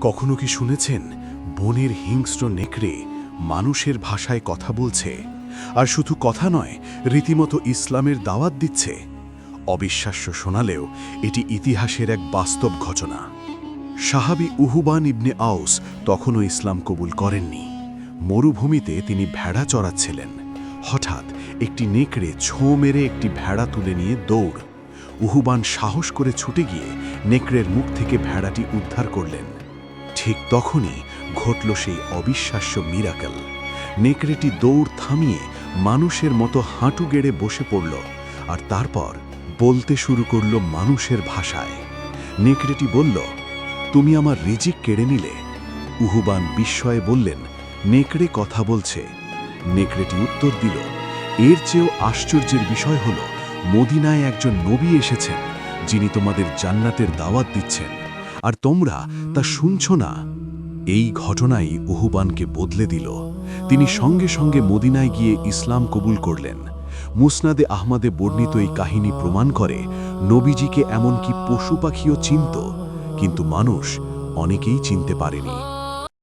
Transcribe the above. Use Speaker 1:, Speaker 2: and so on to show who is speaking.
Speaker 1: কখনো কি শুনেছেন বনের হিংস্র নেকড়ে মানুষের ভাষায় কথা বলছে, আর শুধু কথা নয়, রীতিমতো ইসলামের দাওয়াত দিচ্ছে? অবিশ্বাস্য শোনালেও এটি ইতিহাসের এক বাস্তব ঘটনা। সাহাবী উহুবান ইবনে আউস তখনও ইসলাম কবুল করেননি। মরুভূমিতে তিনি ভেড়া চড়াচ্ছিলেন। হঠাৎ একটি নেকড়ে ছোঁ মেরে একটি ভেড়া তুলে নিয়ে দৌড়। উহুবান সাহস করে ছুটে গিয়ে নেকড়ের মুখ থেকে ভেড়াটি উদ্ধার করলেন। ঠিক তখনই ঘটল সেই অবিশ্বাস্য মিরাকেল। নেকড়েটি দৌড় থামিয়ে মানুষের মতো হাঁটু গেড়ে বসে পড়ল, আর তারপর বলতে শুরু করল মানুষের ভাষায়। নেকড়েটি বলল, তুমি আমার রিজিক কেড়ে নিলে। উহুবান বিস্ময়ে বললেন, নেকড়ে কথা বলছে? নেকড়েটি উত্তর দিল, এর চেয়েও আশ্চর্যের বিষয় হল, মদিনায় একজন নবী এসেছেন, যিনি তোমাদের জান্নাতের দাওয়াত দিচ্ছেন, আর তোমরা তা শুনছ না। এই ঘটনাই উহুবানকে বদলে দিল। তিনি সঙ্গে সঙ্গে মদিনায় গিয়ে ইসলাম কবুল করলেন। মুসনাদে আহমদে বর্ণিত এই কাহিনী প্রমাণ করে, নবীজিকে এমনকি পশু পাখিও চিনত, কিন্তু মানুষ অনেকেই চিনতে পারেনি।